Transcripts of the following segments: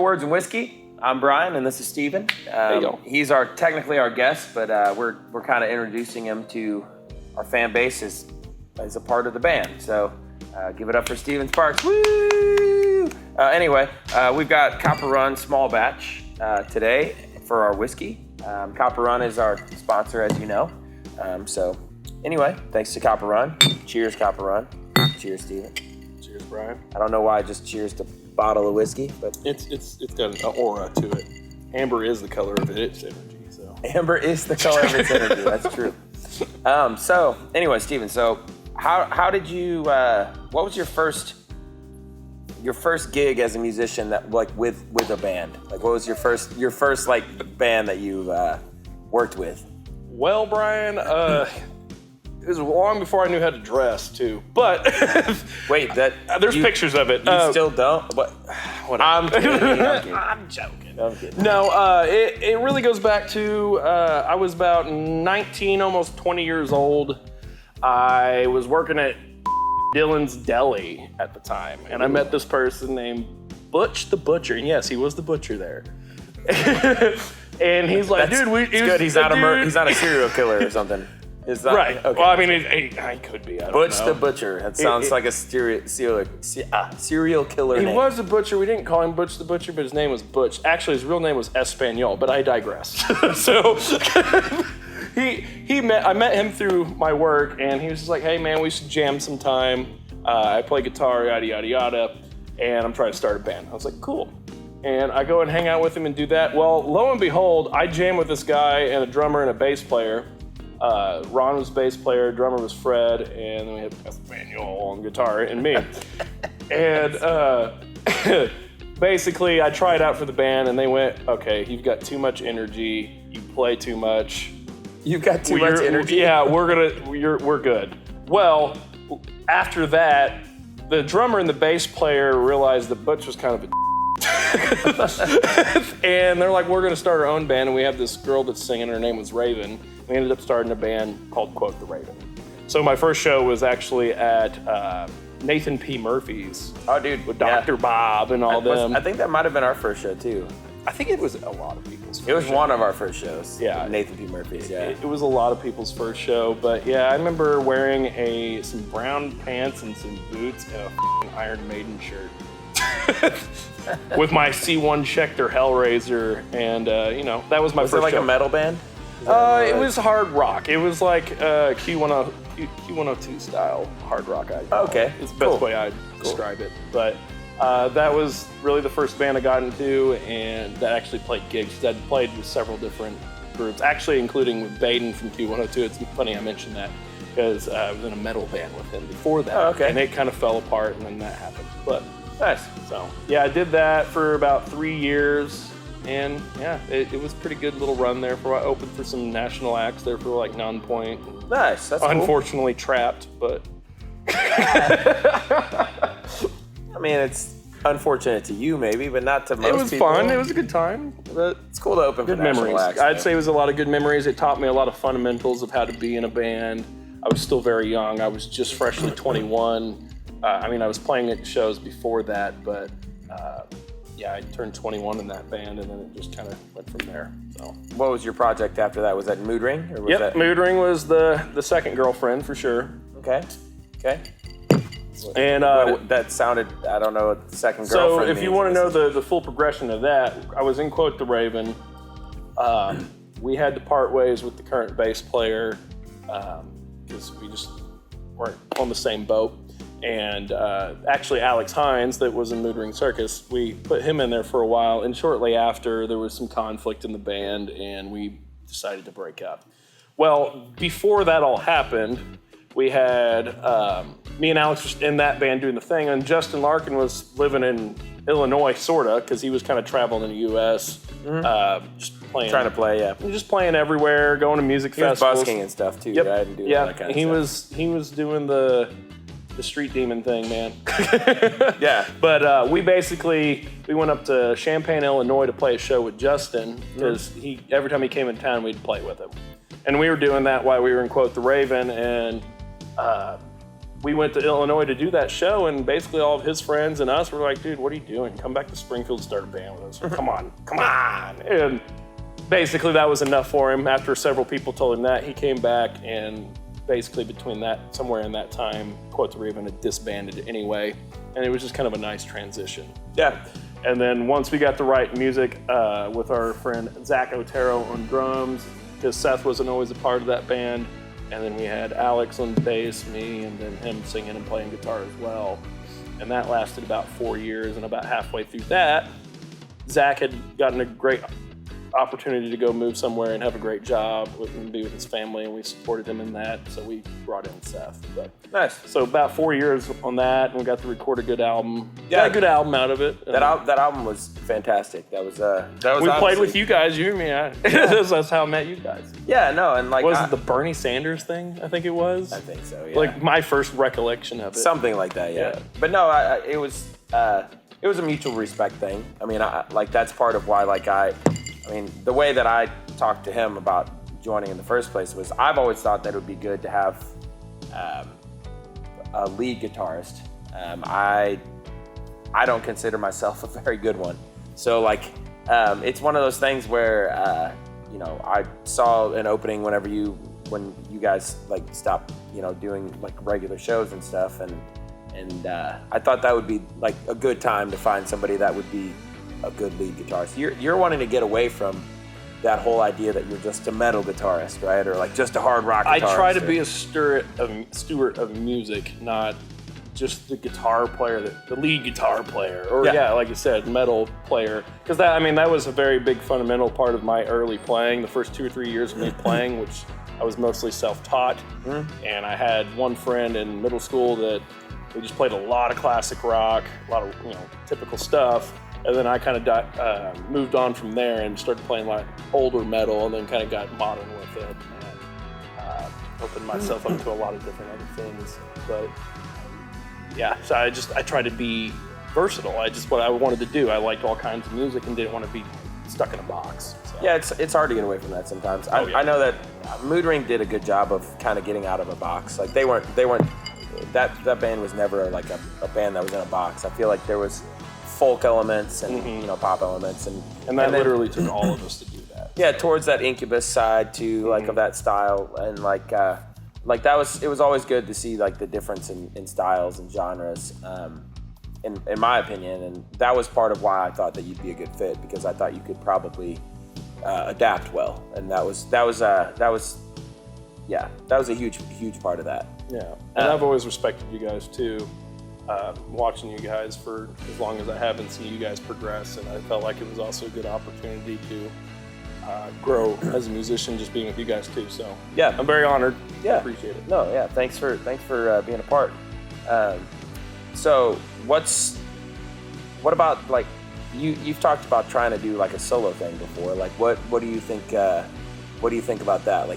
Words and Whiskey. I'm Bryan, and this is Steven. He's technically our guest, but we're kind of introducing him to our fan base as a part of the band. So give it up for Steven Sparks. Woo! Anyway, we've got Copper Run Small Batch today for our whiskey. Copper Run is our sponsor, as you know. So anyway, thanks to Copper Run. Cheers, Copper Run. Cheers, Steven. Cheers, Bryan. I don't know why I just cheers to bottle of whiskey, but it's got an aura to it. Amber is the color of its energy. So amber is the color of its energy. That's true. So anyway, Steven. So how did you? What was your first gig as a musician that with a band? Like, what was your first like band that you worked with? Well, Bryan, it was long before I knew how to dress too. But wait, there's pictures of it. You still don't? But I'm kidding. I'm joking. No, it really goes back to I was about 19, almost 20 years old. I was working at Dylan's Deli at the time, and I met this person named Butch the Butcher, and yes, he was the butcher there. And he's like, That's dude, it's good. He's not a serial killer or something. Is that right? Okay. Well, I mean, I could be. I don't Butch know. the Butcher. That sounds like a serial killer He name. was a butcher. We didn't call him Butch the Butcher, but his name was Butch. Actually, his real name was Espanol, but I digress. So I met him through my work, and he was just like, hey, man, we should jam sometime. I play guitar, yada, yada, yada, and I'm trying to start a band. I was like, cool. And I go and hang out with him and do that. Well, lo and behold, I jam with this guy and a drummer and a bass player. Ron was bass player, drummer was Fred, and then we had Espanol on guitar and me. And basically, I tried out for the band, and they went, okay, you've got too much energy, you play too much. You've got too much energy? Yeah, we're good. Well, after that, the drummer and the bass player realized that Butch was kind of a and they're like, we're gonna start our own band, and we have this girl that's singing, her name was Raven. We ended up starting a band called Quote the Raven. So my first show was actually at Nathan P. Murphy's. Oh, dude. With Dr. Bob and all them. I think that might have been our first show, too. I think it was a lot of people's first It was show. one of our first shows. Yeah. Nathan P. Murphy's, yeah. It was a lot of people's first show, but yeah, I remember wearing some brown pants and some boots and a f***ing Iron Maiden shirt. With my C1 Schecter Hellraiser, and that was my first show. Was it like a metal band? It was hard rock. It was like Q102 style hard rock. Okay. It's the best way I'd describe it. But that was really the first band I got into, and that actually played gigs. I'd played with several different groups, actually including with Baden from Q102. It's funny I mentioned that, because I was in a metal band with him before that. Oh, okay. And it kind of fell apart, and then that happened. But nice. So yeah, I did that for about 3 years. And yeah, it was a pretty good little run there. I opened for some national acts there for like Nonpoint. Nice, that's unfortunately Trapped, but I mean, it's unfortunate to you maybe, but not to most people. It was fun. It was a good time. But it's cool to open good for national memories. acts. I'd say it was a lot of good memories. It taught me a lot of fundamentals of how to be in a band. I was still very young. I was just freshly 21. I was playing at shows before that, but yeah, I turned 21 in that band, and then it just kind of went from there. So, what was your project after that? Was that Mood Ring? Or was that... Mood Ring was the second girlfriend for sure. Okay. And that sounded, I don't know what the second so girlfriend if means. you want to know the full progression of that, I was in Quote the Raven. We had to part ways with the current bass player because we just weren't on the same boat. And actually Alex Hines, that was in Mood Ring Circus, we put him in there for a while, and shortly after there was some conflict in the band and we decided to break up. Well, before that all happened, we had me and Alex was in that band doing the thing, and Justin Larkin was living in Illinois, sorta, because he was kind of traveling in the U.S. Just playing, trying to play, yeah, just playing everywhere, going to music festivals. He was busking and stuff too, yep. right? And doing all that kind of stuff. He was doing the street demon thing, man. Yeah. But we went up to Champaign, Illinois to play a show with Justin, because every time he came in town, we'd play with him. And we were doing that while we were in Quote the Raven, and we went to Illinois to do that show, and basically all of his friends and us were like, dude, what are you doing? Come back to Springfield and start a band with us. Come on. And basically that was enough for him. After several people told him that, he came back, and basically between that, somewhere in that time, Quote the Raven had disbanded anyway, and it was just kind of a nice transition. Yeah. And then once we got to write music with our friend Zach Otero on drums, because Seth wasn't always a part of that band, and then we had Alex on bass, me, and then him singing and playing guitar as well. And that lasted about 4 years, and about halfway through that, Zach had gotten a great opportunity to go move somewhere and have a great job and be with his family, and we supported him in that, so we brought in Seth. But nice. So about 4 years on that, and we got to record a good album. Got a good album out of it. That album was fantastic. That was we played with you guys, you and me. That's how I met you guys. Yeah, no, and like was it the Bernie Sanders thing? I think it was. I think so. Yeah. Like my first recollection of it. Something like that. Yeah. But no, it was a mutual respect thing. I mean, that's part of why I mean, the way that I talked to him about joining in the first place was I've always thought that it would be good to have a lead guitarist. I don't consider myself a very good one. So it's one of those things where, I saw an opening when you guys stopped, doing regular shows and stuff. And I thought that would be a good time to find somebody that would be a good lead guitarist. You're wanting to get away from that whole idea that you're just a metal guitarist, right? Or just a hard rock guitarist. I try to be a steward of music, not just the guitar player, the lead guitar player, or like you said, metal player. Because that was a very big fundamental part of my early playing. The first 2 or 3 years of me playing, which I was mostly self-taught, and I had one friend in middle school that we just played a lot of classic rock, a lot of typical stuff. And then I kind of moved on from there and started playing older metal, and then kind of got modern with it, and opened myself up to a lot of different other things. But so I tried to be versatile. What I wanted to do. I liked all kinds of music and didn't want to be stuck in a box. So. Yeah, it's hard to get away from that sometimes. I know that Mood Ring did a good job of kind of getting out of a box. They weren't. That band was never a band that was in a box. I feel like there was folk elements and pop elements and that literally took all of us to do that. Yeah, towards that Incubus side too, of that style, and it was always good to see the difference in styles and genres, in my opinion, and that was part of why I thought that you'd be a good fit, because I thought you could probably adapt well, and that was a huge part of that. Yeah, and I've always respected you guys too. Watching you guys for as long as I have and see you guys progress, and I felt like it was also a good opportunity to grow as a musician, just being with you guys too. So I'm very honored. Yeah, appreciate it. No, yeah, thanks for being a part. So what about you've talked about trying to do a solo thing before? What do you think? What do you think about that?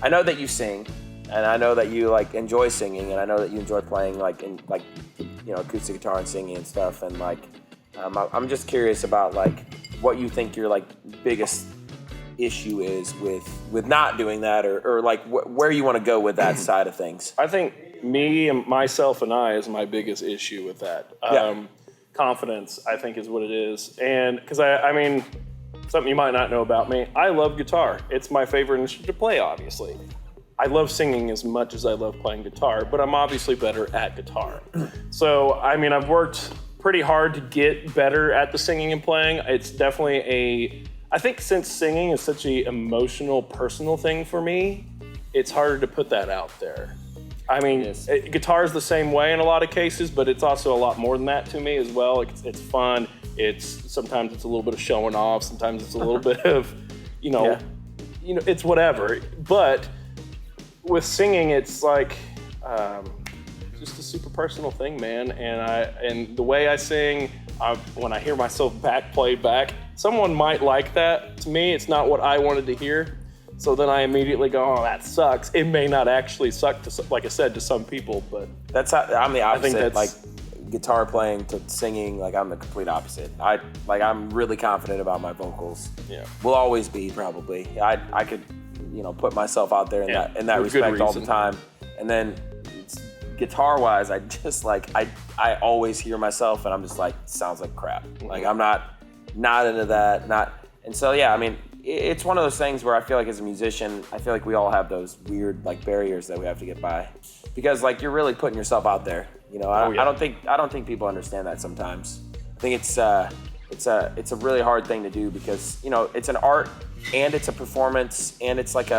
I know that you sing. And I know that you enjoy singing, and I know that you enjoy playing acoustic guitar and singing and stuff. And I'm just curious about what you think your biggest issue is with not doing that, or where you want to go with that side of things. I think me and myself and I is my biggest issue with that. Confidence, I think, is what it is, and because I mean, something you might not know about me, I love guitar. It's my favorite instrument to play, obviously. I love singing as much as I love playing guitar, but I'm obviously better at guitar. So, I've worked pretty hard to get better at the singing and playing. It's definitely I think since singing is such an emotional, personal thing for me, it's harder to put that out there. Guitar is the same way in a lot of cases, but it's also a lot more than that to me as well. It's fun. Sometimes it's a little bit of showing off. Sometimes it's a little bit of, it's whatever. But with singing, it's just a super personal thing, man. And the way I sing, when I hear myself played back, someone might like that. To me, it's not what I wanted to hear. So then I immediately go, oh, that sucks. It may not actually suck, like I said, to some people, but I'm the opposite. Guitar playing to singing, I'm the complete opposite. I'm really confident about my vocals. Yeah, will always be probably. I could, put myself out there in that respect all the time. And then guitar-wise, I just like, I always hear myself and I'm just like, sounds like crap. Like I'm not into that, and so yeah, I mean, it's one of those things where I feel like as a musician, I feel like we all have those weird like barriers that we have to get by, because like you're really putting yourself out there. You know, I don't think people understand that sometimes. I think it's a really hard thing to do, because you know it's an art and it's a performance and it's like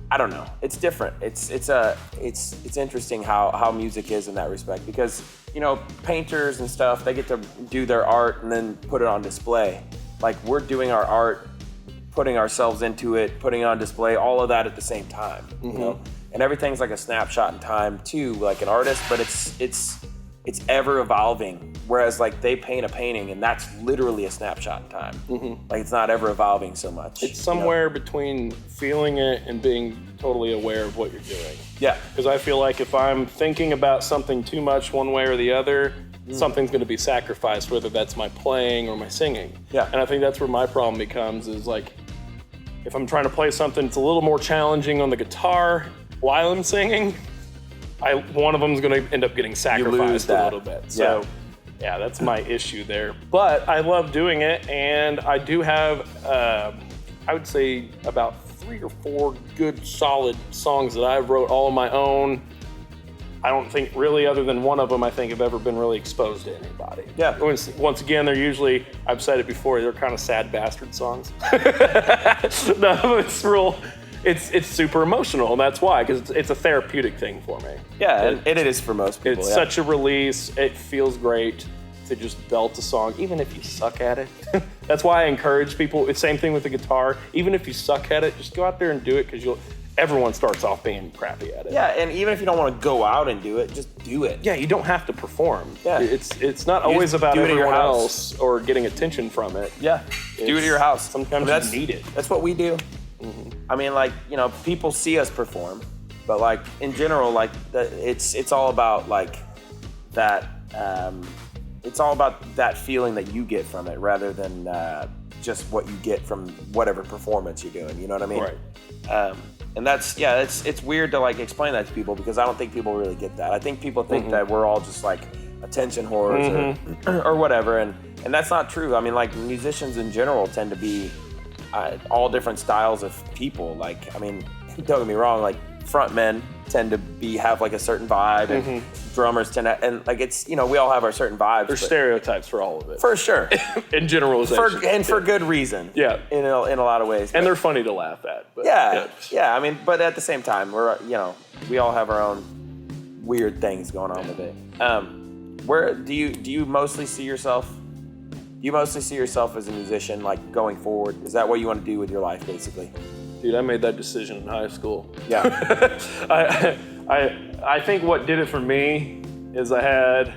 I don't know, it's different. It's interesting how music is in that respect, because you know painters and stuff, they get to do their art and then put it on display. Like we're doing our art, putting ourselves into it, putting it on display, all of that at the same time. You know, and everything's like a snapshot in time too, like an artist, but it's ever evolving. Whereas like they paint a painting and that's literally a snapshot in time. Like it's not ever evolving so much. It's somewhere between feeling it and being totally aware of what you're doing. Yeah. Because I feel like if I'm thinking about something too much one way or the other, something's going to be sacrificed, whether that's my playing or my singing. Yeah. And I think that's where my problem becomes, is like, if I'm trying to play something that's a little more challenging on the guitar while I'm singing, one of them's going to end up getting sacrificed a little bit. So yeah, that's my issue there. But I love doing it, and I do have, I would say, about 3 or 4 good, solid songs that I wrote all on my own. I don't think really, other than one of them, I think have ever been really exposed to anybody. Yeah. Once again, they're usually, I've said it before, they're kind of sad bastard songs. No, it's real. It's super emotional, and that's why, because it's a therapeutic thing for me. Yeah, and it is for most people. It's such a release. It feels great to just belt a song, even if you suck at it. That's why I encourage people. It's the same thing with the guitar. Even if you suck at it, just go out there and do it, because everyone starts off being crappy at it. Yeah, and even if you don't want to go out and do it, just do it. Yeah, you don't have to perform. Yeah. It's not always about everyone else or getting attention from it. Yeah, do it at your house. Sometimes you need it. That's what we do. I mean, like, you know, people see us perform, but like in general, like it's all about like that. It's all about that feeling that you get from it, rather than just what you get from whatever performance you're doing. You know what I mean? Right. And that's it's weird to like explain that to people, because I don't think people really get that. I think people think that we're all just like attention whores or whatever, and that's not true. I mean, like musicians in general tend to be all different styles of people. Like, I mean, don't get me wrong, like frontmen tend to have like a certain vibe, and drummers tend to, and like it's, you know, we all have our certain vibes. There's stereotypes for all of it. For sure. In generalization. For good reason. Yeah. In a lot of ways. And they're funny to laugh at. But yeah. I mean, but at the same time, we all have our own weird things going on with it. Where do you mostly see yourself? Do you mostly see yourself as a musician, like going forward? Is that what you want to do with your life, basically? Dude, I made that decision in high school. Yeah. I think what did it for me is I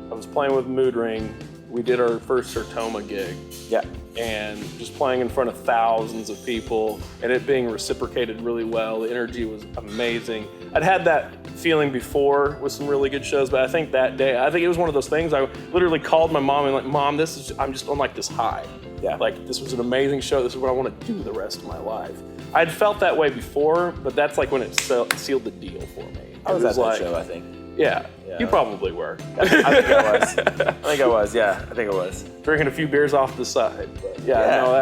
was playing with Mood Ring. We did our first Sertoma gig. Yeah. And just playing in front of thousands of people, and it being reciprocated really well. The energy was amazing. I'd had that feeling before with some really good shows, but I think that day, it was one of those things. I literally called my mom and like, Mom, I'm just on like this high. Yeah. Like, this was an amazing show. This is what I want to do the rest of my life. I'd felt that way before, but that's like when it sealed the deal for me. I was at that show, I think. Yeah. You probably were. I think I was. Yeah, I think I was. Drinking a few beers off the side. But no,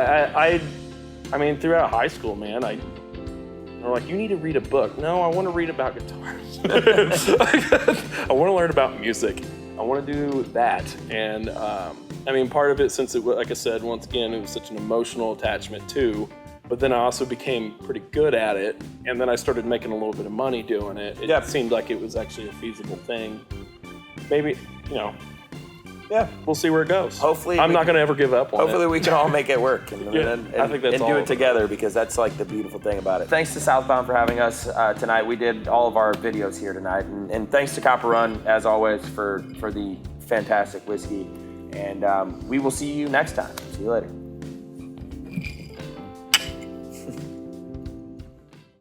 I mean, throughout high school, man, they're like, you need to read a book. No, I want to read about guitars. I want to learn about music. I want to do that. And I mean, part of it, since it, like I said, once again, it was such an emotional attachment too. But then I also became pretty good at it, and then I started making a little bit of money doing it. It seemed like it was actually a feasible thing. Maybe, we'll see where it goes. Hopefully, I'm not going to ever give up on it. Hopefully we can all make it work and I think that's do it together, because that's like the beautiful thing about it. Thanks to Southbound for having us tonight. We did all of our videos here tonight, and thanks to Copper Run, as always, for the fantastic whiskey. And we will see you next time. See you later.